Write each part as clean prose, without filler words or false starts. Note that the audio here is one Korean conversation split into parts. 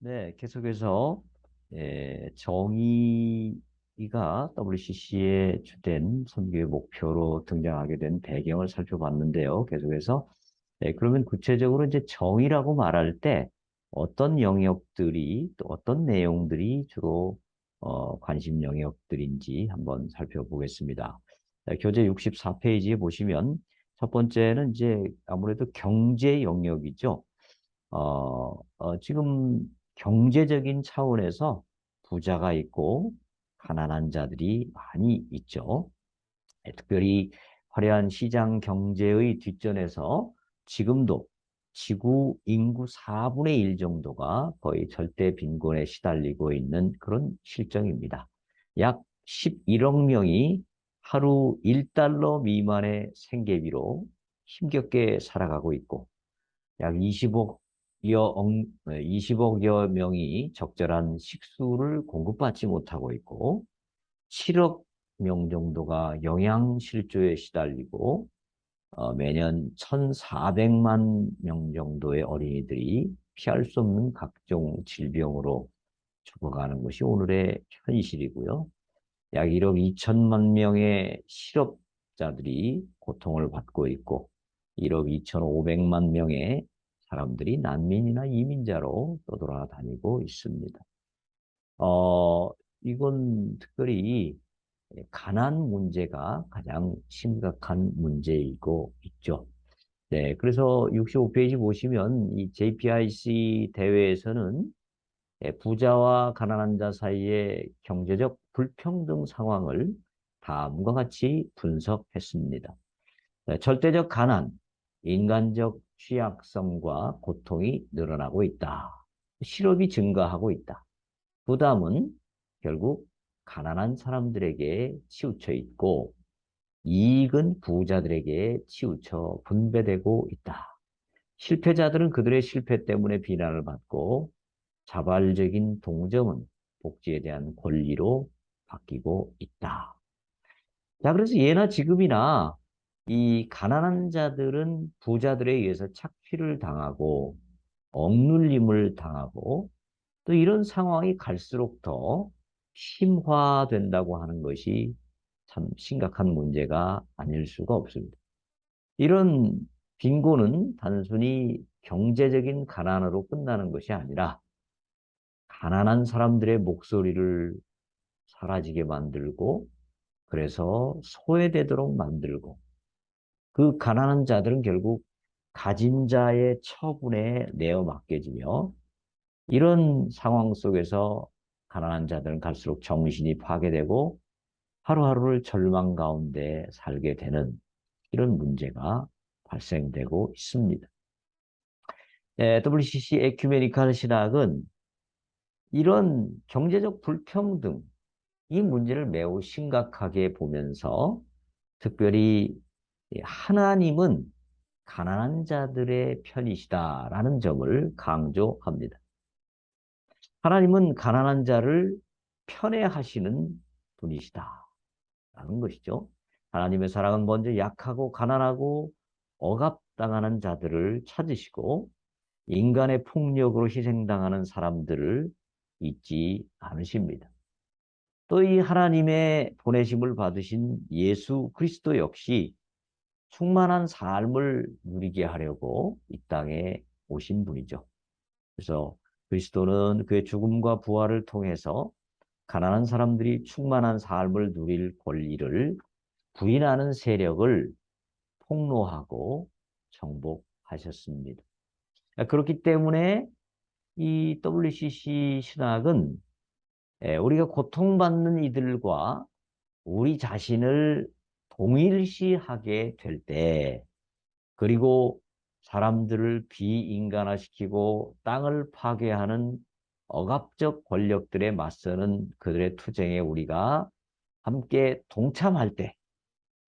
네, 계속해서 정의가 WCC의 주된 선교의 목표로 등장하게 된 배경을 살펴봤는데요. 계속해서 그러면 구체적으로 이제 정의라고 말할 때 어떤 영역들이 또 어떤 내용들이 주로 관심 영역들인지 한번 살펴보겠습니다. 교재 64페이지에 보시면 첫 번째는 이제 아무래도 경제 영역이죠. 지금 경제적인 차원에서 부자가 있고 가난한 자들이 많이 있죠. 특별히 화려한 시장 경제의 뒷전에서 지금도 지구 인구 4분의 1 정도가 거의 절대 빈곤에 시달리고 있는 그런 실정입니다. 약 11억 명이 하루 1달러 미만의 생계비로 힘겹게 살아가고 있고 약 20억여 명이 적절한 식수를 공급받지 못하고 있고 7억 명 정도가 영양실조에 시달리고 매년 1,400만 명 정도의 어린이들이 피할 수 없는 각종 질병으로 죽어가는 것이 오늘의 현실이고요. 약 1억 2천만 명의 실업자들이 고통을 받고 있고 1억 2,500만 명의 사람들이 난민이나 이민자로 떠돌아다니고 있습니다. 어, 이건 특별히 가난 문제가 가장 심각한 문제이고 있죠. 네, 그래서 65페이지 보시면 이 JPIC 대회에서는 부자와 가난한 자 사이의 경제적 불평등 상황을 다음과 같이 분석했습니다. 절대적 가난, 인간적 취약성과 고통이 늘어나고 있다. 실업이 증가하고 있다. 부담은 결국 가난한 사람들에게 치우쳐 있고 이익은 부자들에게 치우쳐 분배되고 있다. 실패자들은 그들의 실패 때문에 비난을 받고 자발적인 동정은 복지에 대한 권리로 바뀌고 있다. 자, 그래서 예나 지금이나 이 가난한 자들은 부자들에 의해서 착취를 당하고 억눌림을 당하고 또 이런 상황이 갈수록 더 심화된다고 하는 것이 참 심각한 문제가 아닐 수가 없습니다. 이런 빈곤은 단순히 경제적인 가난으로 끝나는 것이 아니라 가난한 사람들의 목소리를 사라지게 만들고 그래서 소외되도록 만들고 그 가난한 자들은 결국 가진 자의 처분에 내어 맡겨지며 이런 상황 속에서 가난한 자들은 갈수록 정신이 파괴되고 하루하루를 절망 가운데 살게 되는 이런 문제가 발생되고 있습니다. WCC 에큐메니칼 신학은 이런 경제적 불평등, 이 문제를 매우 심각하게 보면서 특별히 하나님은 가난한 자들의 편이시다라는 점을 강조합니다. 하나님은 가난한 자를 편애하시는 분이시다라는 것이죠. 하나님의 사랑은 먼저 약하고 가난하고 억압당하는 자들을 찾으시고 인간의 폭력으로 희생당하는 사람들을 잊지 않으십니다. 또 이 하나님의 보내심을 받으신 예수 그리스도 역시 충만한 삶을 누리게 하려고 이 땅에 오신 분이죠. 그래서 그리스도는 그의 죽음과 부활을 통해서 가난한 사람들이 충만한 삶을 누릴 권리를 부인하는 세력을 폭로하고 정복하셨습니다. 그렇기 때문에 이 WCC 신학은 우리가 고통받는 이들과 우리 자신을 동일시하게 될 때, 그리고 사람들을 비인간화시키고 땅을 파괴하는 억압적 권력들에 맞서는 그들의 투쟁에 우리가 함께 동참할 때,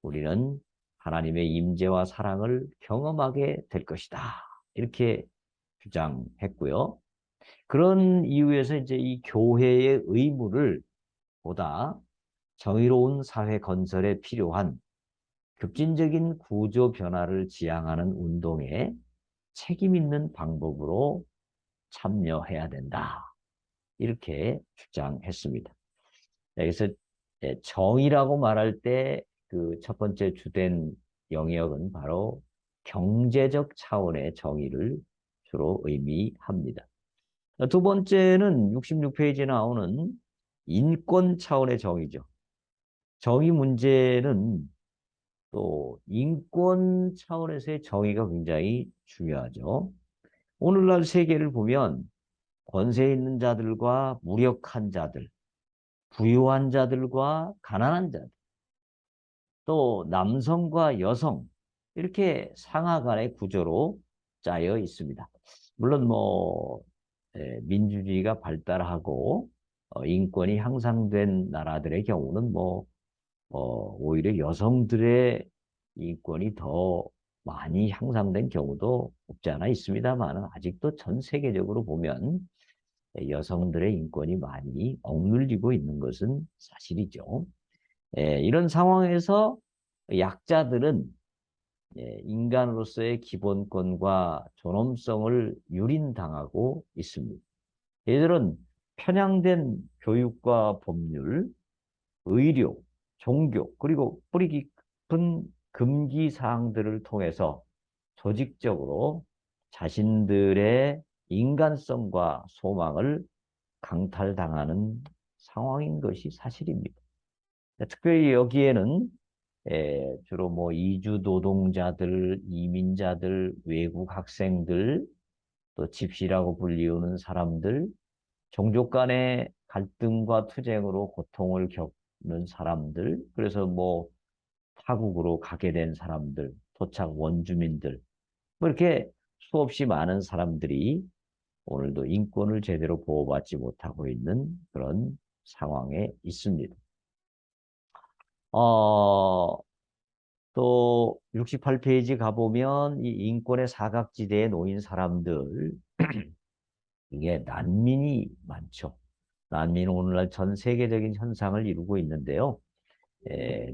우리는 하나님의 임재와 사랑을 경험하게 될 것이다. 이렇게 주장했고요. 그런 이유에서 이제 이 교회의 의무를 보다 정의로운 사회 건설에 필요한 급진적인 구조 변화를 지향하는 운동에 책임 있는 방법으로 참여해야 된다. 이렇게 주장했습니다. 그래서 정의라고 말할 때 그 첫 번째 주된 영역은 바로 경제적 차원의 정의를 주로 의미합니다. 두 번째는 66페이지에 나오는 인권 차원의 정의죠. 정의 문제는 또 인권 차원에서의 정의가 굉장히 중요하죠. 오늘날 세계를 보면 권세 있는 자들과 무력한 자들, 부유한 자들과 가난한 자들, 또 남성과 여성, 이렇게 상하 간의 구조로 짜여 있습니다. 물론 민주주의가 발달하고 인권이 향상된 나라들의 경우는 오히려 여성들의 인권이 더 많이 향상된 경우도 없지 않아 있습니다만 아직도 전 세계적으로 보면 여성들의 인권이 많이 억눌리고 있는 것은 사실이죠. 이런 상황에서 약자들은 인간으로서의 기본권과 존엄성을 유린당하고 있습니다. 얘들은 편향된 교육과 법률, 의료, 종교, 그리고 뿌리 깊은 금기 사항들을 통해서 조직적으로 자신들의 인간성과 소망을 강탈당하는 상황인 것이 사실입니다. 특별히 여기에는 주로 이주 노동자들, 이민자들, 외국 학생들, 또 집시라고 불리우는 사람들, 종족 간의 갈등과 투쟁으로 고통을 겪는 사람들, 그래서 타국으로 가게 된 사람들, 토착 원주민들, 이렇게 수없이 많은 사람들이 오늘도 인권을 제대로 보호받지 못하고 있는 그런 상황에 있습니다. 또 68페이지 가보면 이 인권의 사각지대에 놓인 사람들, 이게 난민이 많죠. 난민은 오늘날 전 세계적인 현상을 이루고 있는데요.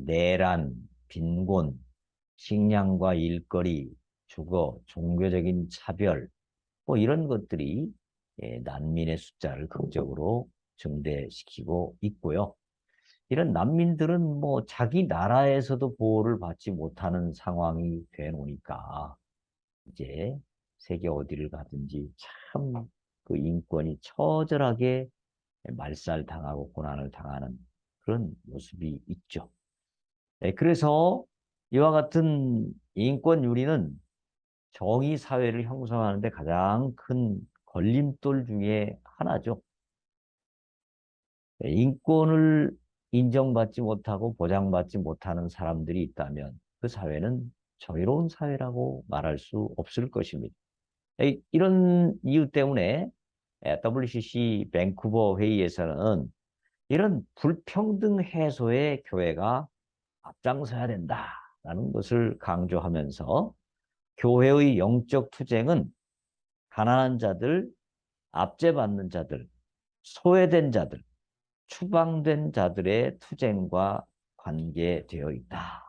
내란, 빈곤, 식량과 일거리, 주거, 종교적인 차별, 이런 것들이 난민의 숫자를 극적으로 증대시키고 있고요. 이런 난민들은 자기 나라에서도 보호를 받지 못하는 상황이 돼 놓으니까 이제 세계 어디를 가든지 참 그 인권이 처절하게 말살당하고 고난을 당하는 그런 모습이 있죠. 그래서 이와 같은 인권 유리는 정의 사회를 형성하는 데 가장 큰 걸림돌 중에 하나죠. 인권을 인정받지 못하고 보장받지 못하는 사람들이 있다면 그 사회는 정의로운 사회라고 말할 수 없을 것입니다. 이런 이유 때문에 WCC 밴쿠버 회의에서는 이런 불평등 해소에 교회가 앞장서야 된다라는 것을 강조하면서 교회의 영적 투쟁은 가난한 자들, 압제받는 자들, 소외된 자들, 추방된 자들의 투쟁과 관계되어 있다.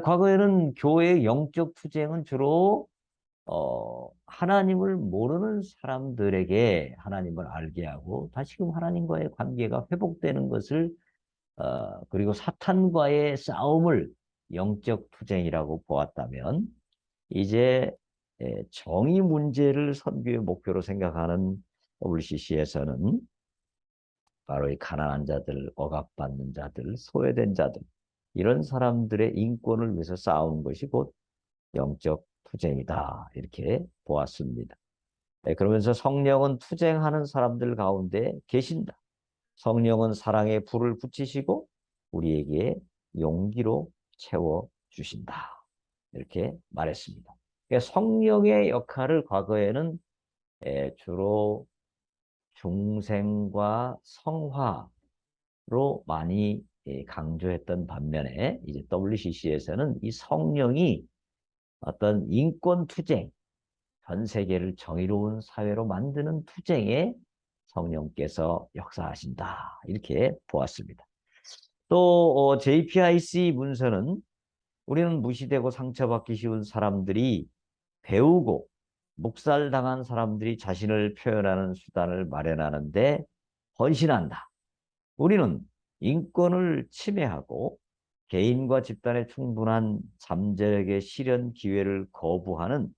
과거에는 교회의 영적 투쟁은 주로 하나님을 모르는 사람들에게 하나님을 알게 하고 다시금 하나님과의 관계가 회복되는 것을 그리고 사탄과의 싸움을 영적 투쟁이라고 보았다면 이제 정의 문제를 선교의 목표로 생각하는 WCC에서는 바로 이 가난한 자들, 억압받는 자들, 소외된 자들 이런 사람들의 인권을 위해서 싸우는 것이 곧 영적 투쟁이다. 이렇게 보았습니다. 그러면서 성령은 투쟁하는 사람들 가운데 계신다. 성령은 사랑의 불을 붙이시고 우리에게 용기로 채워주신다. 이렇게 말했습니다. 그러니까 성령의 역할을 과거에는 주로 중생과 성화로 많이 강조했던 반면에 이제 WCC에서는 이 성령이 어떤 인권 투쟁, 전 세계를 정의로운 사회로 만드는 투쟁에 성령께서 역사하신다. 이렇게 보았습니다. 또 JPIC 문서는 우리는 무시되고 상처받기 쉬운 사람들이 배우고 묵살당한 사람들이 자신을 표현하는 수단을 마련하는데 헌신한다. 우리는 인권을 침해하고 개인과 집단의 충분한 잠재력의 실현 기회를 거부하는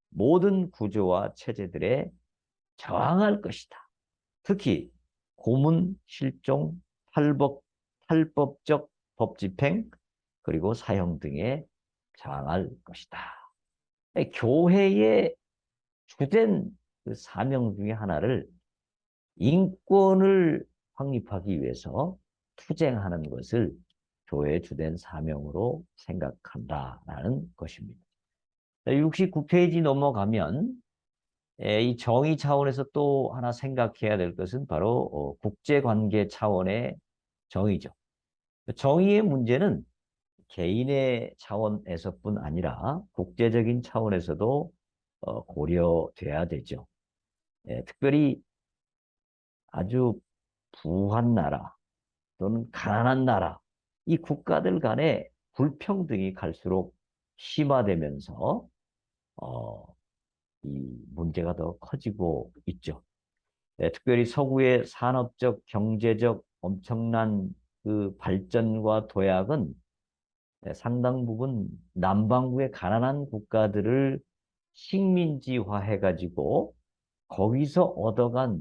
모든 구조와 체제들에 저항할 것이다. 특히 고문, 실종, 탈법적 법 집행, 그리고 사형 등에 저항할 것이다. 교회의 주된 그 사명 중에 하나를 인권을 확립하기 위해서 투쟁하는 것을 교회의 주된 사명으로 생각한다라는 것입니다. 69페이지 넘어가면 이 정의 차원에서 또 하나 생각해야 될 것은 바로 국제관계 차원의 정의죠. 정의의 문제는 개인의 차원에서뿐 아니라 국제적인 차원에서도 고려돼야 되죠. 특별히 아주 부한 나라 또는 가난한 나라, 이 국가들 간의 불평등이 갈수록 심화되면서 어, 이 문제가 더 커지고 있죠. 특별히 서구의 산업적, 경제적 엄청난 그 발전과 도약은 상당 부분 남반구의 가난한 국가들을 식민지화해가지고 거기서 얻어간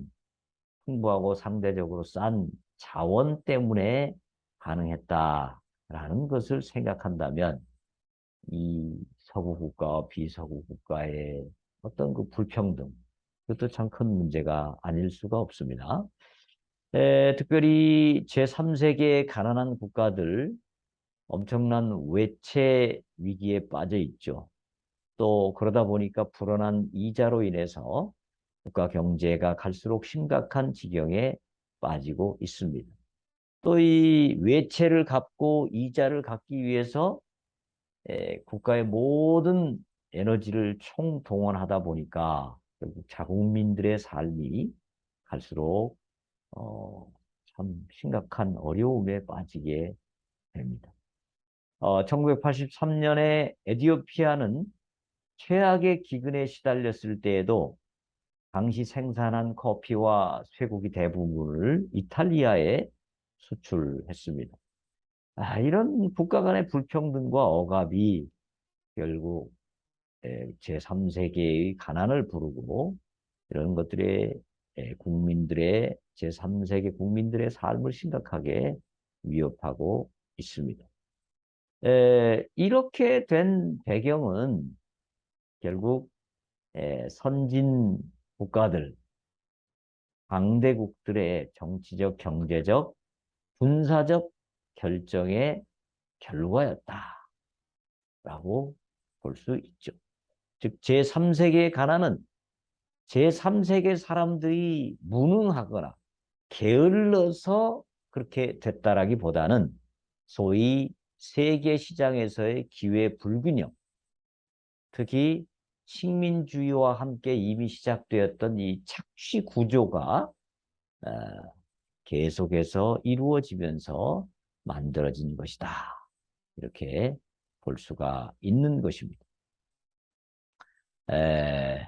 풍부하고 상대적으로 싼 자원 때문에 가능했다라는 것을 생각한다면 이 서구 국가와 비서구 국가의 어떤 그 불평등, 그것도 참 큰 문제가 아닐 수가 없습니다. 특별히 제3세계의 가난한 국가들 엄청난 외채 위기에 빠져 있죠. 또 그러다 보니까 불어난 이자로 인해서 국가 경제가 갈수록 심각한 지경에 빠지고 있습니다. 또 이 외채를 갚고 이자를 갚기 위해서 국가의 모든 에너지를 총동원하다 보니까 결국 자국민들의 삶이 갈수록 참 심각한 어려움에 빠지게 됩니다. 1983년에 에티오피아는 최악의 기근에 시달렸을 때에도 당시 생산한 커피와 쇠고기 대부분을 이탈리아에 수출했습니다. 이런 국가 간의 불평등과 억압이 결국 제3세계의 가난을 부르고 이런 것들의 국민들의 제3세계 국민들의 삶을 심각하게 위협하고 있습니다. 이렇게 된 배경은 결국 선진 국가들, 강대국들의 정치적, 경제적, 군사적 결정의 결과였다라고 볼 수 있죠. 즉 제3세계의 가난은 제3세계 사람들이 무능하거나 게을러서 그렇게 됐다라기보다는 소위 세계 시장에서의 기회 불균형, 특히 식민주의와 함께 이미 시작되었던 이 착취 구조가 어, 계속해서 이루어지면서 만들어진 것이다. 이렇게 볼 수가 있는 것입니다. 에,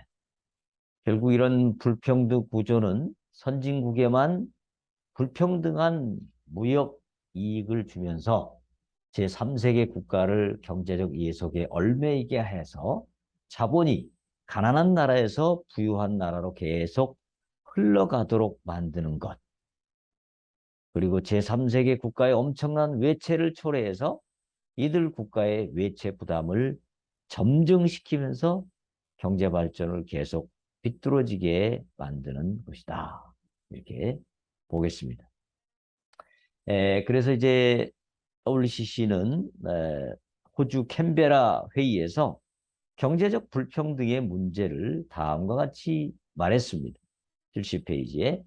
결국 이런 불평등 구조는 선진국에만 불평등한 무역 이익을 주면서 제3세계 국가를 경제적 예속에 얽매이게 해서 자본이 가난한 나라에서 부유한 나라로 계속 흘러가도록 만드는 것. 그리고 제3세계 국가의 엄청난 외채를 초래해서 이들 국가의 외채 부담을 점증시키면서 경제 발전을 계속 비뚤어지게 만드는 것이다. 이렇게 보겠습니다. 그래서 이제 WCC는 호주 캔베라 회의에서 경제적 불평등의 문제를 다음과 같이 말했습니다. 70페이지에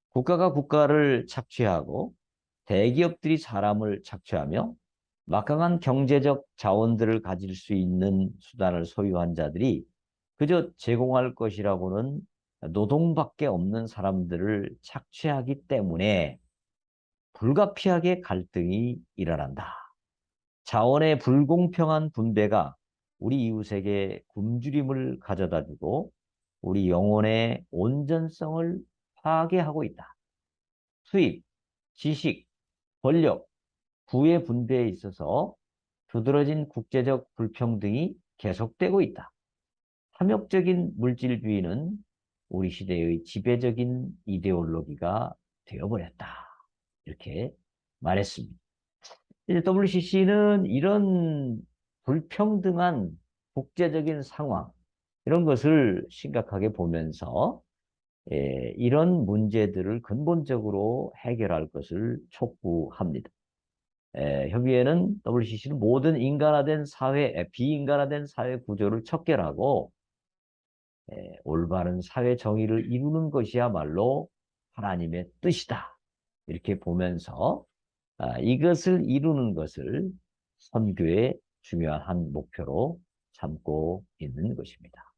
국가가 국가를 착취하고 대기업들이 사람을 착취하며 막강한 경제적 자원들을 가질 수 있는 수단을 소유한 자들이 그저 제공할 것이라고는 노동밖에 없는 사람들을 착취하기 때문에 불가피하게 갈등이 일어난다. 자원의 불공평한 분배가 우리 이웃에게 굶주림을 가져다주고 우리 영혼의 온전성을 파괴하고 있다. 수입, 지식, 권력, 부의 분배에 있어서 두드러진 국제적 불평등이 계속되고 있다. 탐욕적인 물질주의는 우리 시대의 지배적인 이데올로기가 되어버렸다. 이렇게 말했습니다. 이제 WCC는 이런 불평등한 국제적인 상황, 이런 것을 심각하게 보면서 이런 문제들을 근본적으로 해결할 것을 촉구합니다. 협의회는 WCC는 모든 인간화된 사회, 비인간화된 사회 구조를 척결하고 올바른 사회 정의를 이루는 것이야말로 하나님의 뜻이다. 이렇게 보면서 이것을 이루는 것을 선교의 중요한 한 목표로 삼고 있는 것입니다.